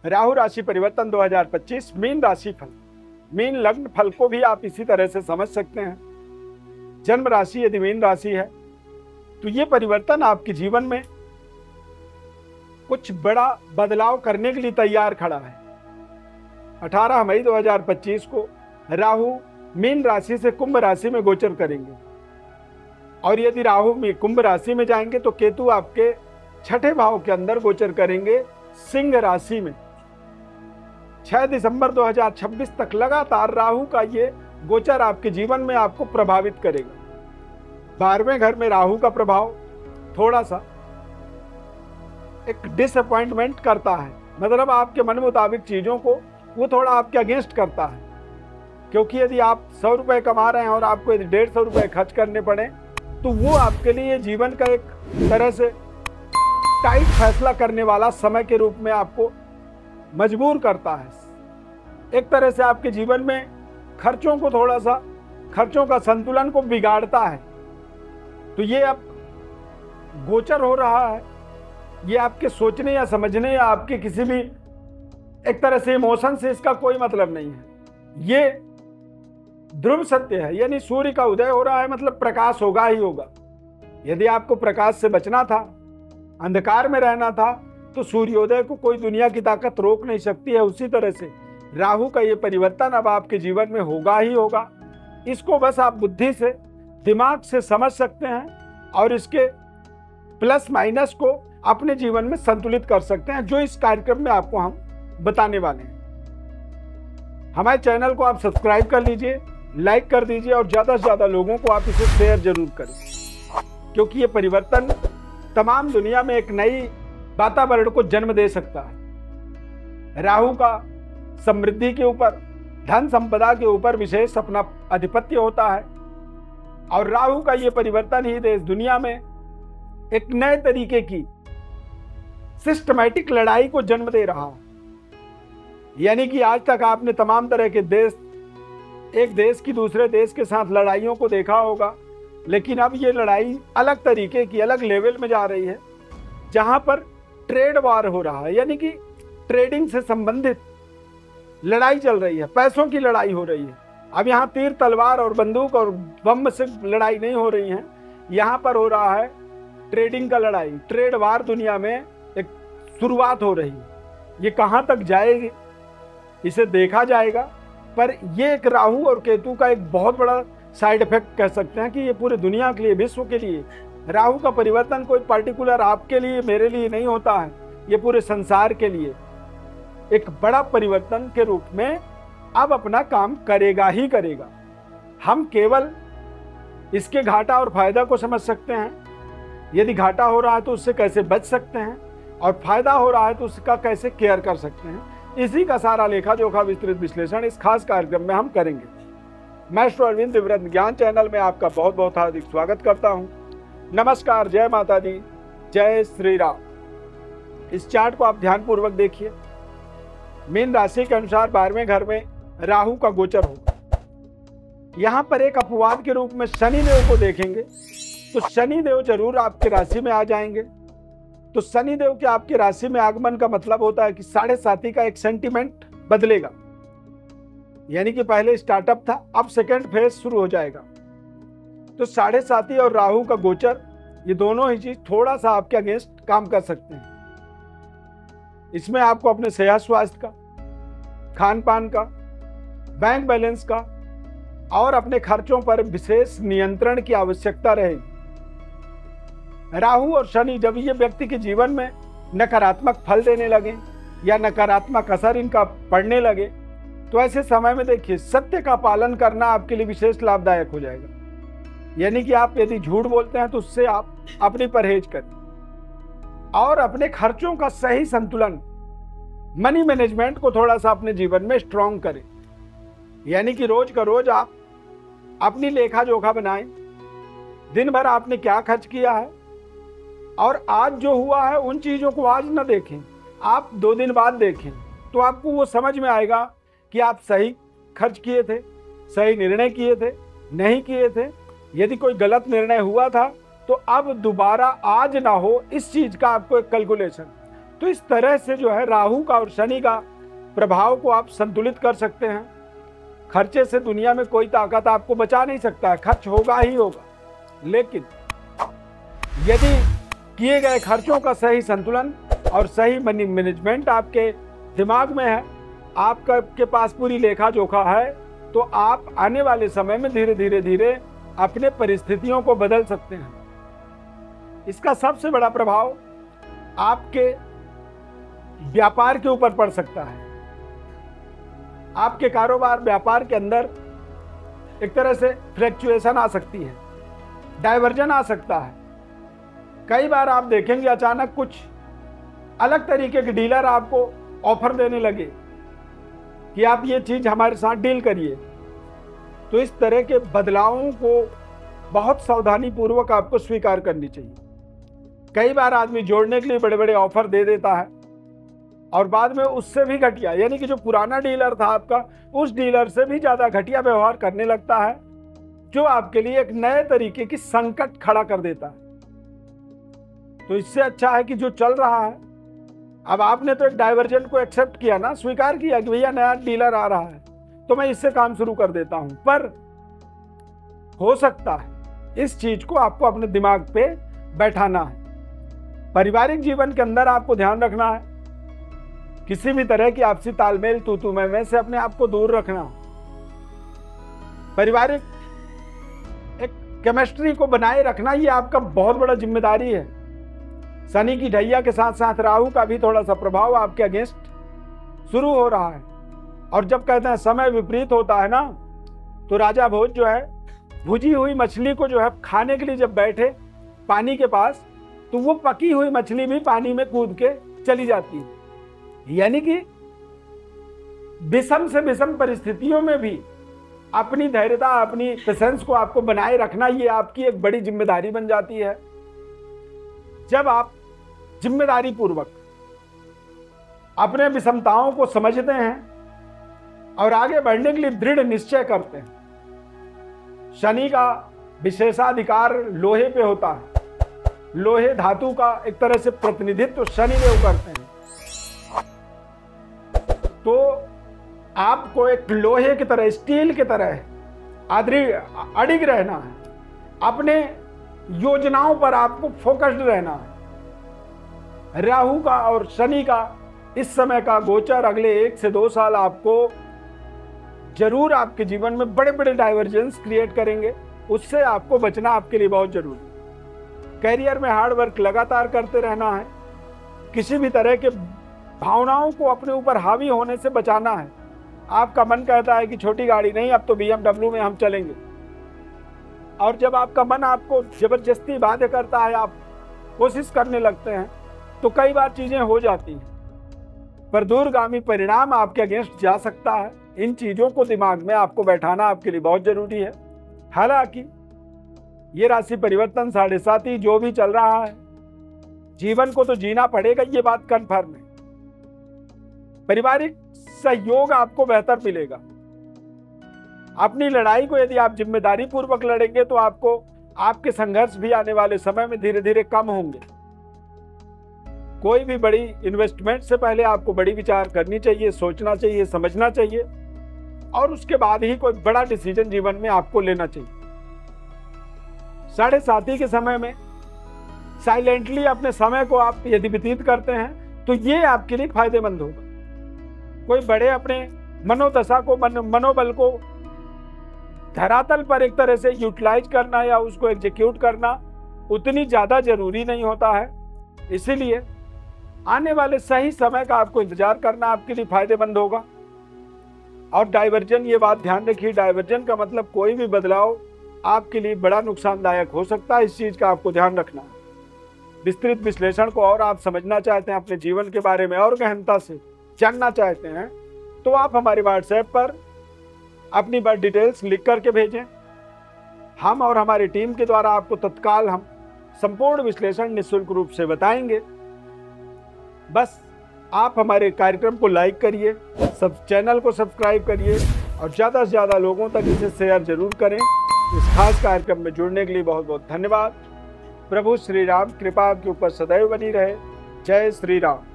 राहु राशि परिवर्तन 2025 मीन राशि फल। मीन लग्न फल को भी आप इसी तरह से समझ सकते हैं। जन्म राशि यदि मीन राशि है तो ये परिवर्तन आपके जीवन में कुछ बड़ा बदलाव करने के लिए तैयार खड़ा है। 18 मई 2025 को राहु मीन राशि से कुंभ राशि में गोचर करेंगे और यदि राहु में कुंभ राशि में जाएंगे तो केतु आपके छठे भाव के अंदर गोचर करेंगे सिंह राशि में। 6 दिसंबर 2026 तक लगातार राहु का ये गोचर आपके जीवन में आपको प्रभावित करेगा। 12वें घर में राहु का प्रभाव थोड़ा सा एक डिसअपॉइंटमेंट करता है, मतलब आपके मन मुताबिक चीजों को वो थोड़ा आपके अगेंस्ट करता है। क्योंकि यदि आप 100 रुपए कमा रहे हैं और आपको यदि 150 रुपए खर्च करने पड़े तो वो आपके लिए जीवन का एक तरह से टाइट फैसला करने वाला समय के रूप में आपको मजबूर करता है। एक तरह से आपके जीवन में खर्चों को थोड़ा सा खर्चों का संतुलन को बिगाड़ता है। तो ये अब गोचर हो रहा है, ये आपके सोचने या समझने या आपके किसी भी एक तरह से इमोशन से इसका कोई मतलब नहीं है। ये ध्रुव सत्य है, यानी सूर्य का उदय हो रहा है मतलब प्रकाश होगा ही होगा। यदि आपको प्रकाश से बचना था, अंधकार में रहना था, तो सूर्योदय को कोई दुनिया की ताकत रोक नहीं सकती है। उसी तरह से राहु का ये परिवर्तन अब आपके जीवन में होगा ही होगा। इसको बस आप बुद्धि से दिमाग से समझ सकते हैं और इसके प्लस माइनस को अपने जीवन में संतुलित कर सकते हैं, जो इस कार्यक्रम में आपको हम बताने वाले हैं। हमारे चैनल को आप सब्सक्राइब कर लीजिए, लाइक कर दीजिए और ज़्यादा से ज़्यादा लोगों को आप इसे शेयर जरूर करें, क्योंकि ये परिवर्तन तमाम दुनिया में एक नई वातावरण को जन्म दे सकता है। राहु का समृद्धि के ऊपर, धन संपदा के ऊपर विशेष अपना आधिपत्य होता है और राहु का ये परिवर्तन ही देश दुनिया में एक नए तरीके की सिस्टमैटिक लड़ाई को जन्म दे रहा है। यानी कि आज तक आपने तमाम तरह के देश, एक देश की दूसरे देश के साथ लड़ाइयों को देखा होगा, लेकिन अब ये लड़ाई अलग तरीके की, अलग लेवल में जा रही है, जहां पर ट्रेड वार हो रहा है, यानी कि ट्रेडिंग से संबंधित लड़ाई चल रही है, पैसों की लड़ाई हो रही है। अब यहाँ तीर तलवार और बंदूक और बम से लड़ाई नहीं हो रही है, यहाँ पर हो रहा है ट्रेडिंग का लड़ाई, ट्रेड वार दुनिया में एक शुरुआत हो रही है। ये कहाँ तक जाएगी इसे देखा जाएगा, पर ये एक राहु और केतु का एक बहुत बड़ा साइड इफेक्ट कह सकते हैं कि ये पूरे दुनिया के लिए, विश्व के लिए राहु का परिवर्तन कोई पर्टिकुलर आपके लिए मेरे लिए नहीं होता है, ये पूरे संसार के लिए एक बड़ा परिवर्तन के रूप में अब अपना काम करेगा ही करेगा। हम केवल इसके घाटा और फायदा को समझ सकते हैं। यदि घाटा हो रहा है तो उससे कैसे बच सकते हैं और फायदा हो रहा है तो उसका कैसे केयर कर सकते हैं, इसी का सारा लेखा जोखा विस्तृत विश्लेषण इस खास कार्यक्रम में हम करेंगे। मैं श्री अरविंद दिव्यरत्न ज्ञान चैनल में आपका बहुत बहुत हार्दिक स्वागत करता हूं। नमस्कार, जय माता दी, जय श्री राम। इस चार्ट को आप ध्यानपूर्वक देखिए। मीन राशि के अनुसार 12वें घर में राहु का गोचर होगा। यहाँ पर एक अपवाद के रूप में शनिदेव को देखेंगे तो शनिदेव जरूर आपकी राशि में आ जाएंगे। तो शनिदेव के आपकी राशि में आगमन का मतलब होता है कि 7.5 का एक सेंटीमेंट बदलेगा, यानी कि पहले स्टार्टअप था, अब सेकेंड फेज शुरू हो जाएगा। तो 7.5 और राहु का गोचर, ये दोनों ही चीज थोड़ा सा आपके अगेंस्ट काम कर सकते हैं। इसमें आपको अपने सेहत स्वास्थ्य का, खान पान का, बैंक बैलेंस का और अपने खर्चों पर विशेष नियंत्रण की आवश्यकता रहेगी। राहु और शनि जब ये व्यक्ति के जीवन में नकारात्मक फल देने लगे या नकारात्मक असर इनका पड़ने लगे, तो ऐसे समय में देखिए सत्य का पालन करना आपके लिए विशेष लाभदायक हो जाएगा। यानी कि आप यदि झूठ बोलते हैं तो उससे आप अपनी परहेज करें और अपने खर्चों का सही संतुलन, मनी मैनेजमेंट को थोड़ा सा अपने जीवन में स्ट्रांग करें। यानी कि रोज का रोज आप अपनी लेखा जोखा बनाएं, दिन भर आपने क्या खर्च किया है और आज जो हुआ है उन चीजों को आज न देखें, आप 2 दिन बाद देखें, तो आपको वो समझ में आएगा कि आप सही खर्च किए थे, सही निर्णय किए थे, नहीं किए थे। यदि कोई गलत निर्णय हुआ था तो अब दोबारा आज ना हो, इस चीज का आपको एक कैलकुलेशन तो इस तरह से जो है राहु का और शनि का प्रभाव को आप संतुलित कर सकते हैं। खर्चे से दुनिया में कोई ताकत आपको बचा नहीं सकता है, खर्च होगा ही होगा, लेकिन यदि किए गए खर्चों का सही संतुलन और सही मनी मैनेजमेंट आपके दिमाग में है, आपके पास पूरी लेखा जोखा है, तो आप आने वाले समय में धीरे धीरे अपने परिस्थितियों को बदल सकते हैं। इसका सबसे बड़ा प्रभाव आपके व्यापार के ऊपर पड़ सकता है। आपके कारोबार व्यापार के अंदर एक तरह से फ्लक्चुएशन आ सकती है, डाइवर्जन आ सकता है। कई बार आप देखेंगे अचानक कुछ अलग तरीके के डीलर आपको ऑफर देने लगे कि आप ये चीज हमारे साथ डील करिए। तो इस तरह के बदलावों को बहुत सावधानी पूर्वक आपको स्वीकार करनी चाहिए। कई बार आदमी जोड़ने के लिए बड़े बड़े ऑफर दे देता है और बाद में उससे भी घटिया, यानी कि जो पुराना डीलर था आपका, उस डीलर से भी ज्यादा घटिया व्यवहार करने लगता है, जो आपके लिए एक नए तरीके की संकट खड़ा कर देता है। तो इससे अच्छा है कि जो चल रहा है, अब आपने तो एक डाइवर्जन को एक्सेप्ट किया ना, स्वीकार किया कि भैया नया डीलर आ रहा है तो मैं इससे काम शुरू कर देता हूं, पर हो सकता है इस चीज को आपको अपने दिमाग पे बैठाना है। पारिवारिक जीवन के अंदर आपको ध्यान रखना है, किसी भी तरह की आपसी तालमेल तू मैं से अपने आप को दूर रखना। पारिवारिक एक केमिस्ट्री को बनाए रखना, ये आपका बहुत बड़ा जिम्मेदारी है। शनि की ढैया के साथ साथ राहु का भी थोड़ा सा प्रभाव आपके अगेंस्ट शुरू हो रहा है। और जब कहते हैं समय विपरीत होता है ना, तो राजा भोज जो है भुजी हुई मछली को जो है खाने के लिए जब बैठे पानी के पास, तो वो पकी हुई मछली भी पानी में कूद के चली जाती है। यानी कि विषम से विषम परिस्थितियों में भी अपनी धैर्यता, अपनी पेशेंस को आपको बनाए रखना, ये आपकी एक बड़ी जिम्मेदारी बन जाती है। जब आप जिम्मेदारी पूर्वक अपने विषमताओं को समझते हैं और आगे बढ़ने के लिए दृढ़ निश्चय करते हैं। शनि का विशेषाधिकार लोहे पे होता है, लोहे धातु का एक तरह से प्रतिनिधित्व शनि देव करते हैं। तो आपको एक लोहे की तरह, स्टील की तरह अडिग रहना है, अपने योजनाओं पर आपको फोकस्ड रहना है। राहु का और शनि का इस समय का गोचर अगले 1 से 2 साल आपको जरूर आपके जीवन में बड़े बड़े डाइवर्जेंस क्रिएट करेंगे, उससे आपको बचना आपके लिए बहुत जरूरी। कैरियर में हार्ड वर्क लगातार करते रहना है, किसी भी तरह के भावनाओं को अपने ऊपर हावी होने से बचाना है। आपका मन कहता है कि छोटी गाड़ी नहीं, अब तो BMW में हम चलेंगे, और जब आपका मन आपको जबरदस्ती बाध्य करता है, आप कोशिश करने लगते हैं, तो कई बार चीजें हो जाती हैं, पर दूरगामी परिणाम आपके अगेंस्ट जा सकता है। इन चीजों को दिमाग में आपको बैठाना आपके लिए बहुत जरूरी है। हालांकि ये राशि परिवर्तन 7.5 जो भी चल रहा है, जीवन को तो जीना पड़ेगा, ये बात कन्फर्म है। पारिवारिक सहयोग आपको बेहतर मिलेगा। अपनी लड़ाई को यदि आप जिम्मेदारी पूर्वक लड़ेंगे तो आपको आपके संघर्ष भी आने वाले समय में धीरे धीरे कम होंगे। कोई भी बड़ी इन्वेस्टमेंट से पहले आपको बड़ी विचार करनी चाहिए, सोचना चाहिए, समझना चाहिए, और उसके बाद ही कोई बड़ा डिसीजन जीवन में आपको लेना चाहिए। 7:30 के समय में साइलेंटली अपने समय को आप यदि व्यतीत करते हैं तो ये आपके लिए फायदेमंद होगा। कोई बड़े अपने मनोदशा को, मनोबल को धरातल पर एक तरह से यूटिलाइज करना या उसको एग्जीक्यूट करना उतनी ज्यादा जरूरी नहीं होता है। इसीलिए आने वाले सही समय का आपको इंतजार करना आपके लिए फायदेमंद होगा। और डाइवर्जन, ये बात ध्यान रखिए, डाइवर्जन का मतलब कोई भी बदलाव आपके लिए बड़ा नुकसानदायक हो सकता है। इस चीज का आपको ध्यान रखना है। विस्तृत विश्लेषण को और आप समझना चाहते हैं, अपने जीवन के बारे में और गहनता से जानना चाहते हैं, तो आप हमारे व्हाट्सएप पर अपनी बर्थ डिटेल्स लिख करके भेजें। हम और हमारी टीम के द्वारा आपको तत्काल हम संपूर्ण विश्लेषण निःशुल्क रूप से बताएंगे। बस आप हमारे कार्यक्रम को लाइक करिए, सब चैनल को सब्सक्राइब करिए और ज़्यादा से ज़्यादा लोगों तक इसे शेयर जरूर करें। इस खास कार्यक्रम में जुड़ने के लिए बहुत बहुत धन्यवाद। प्रभु श्री राम कृपा आपके ऊपर सदैव बनी रहे। जय श्री राम।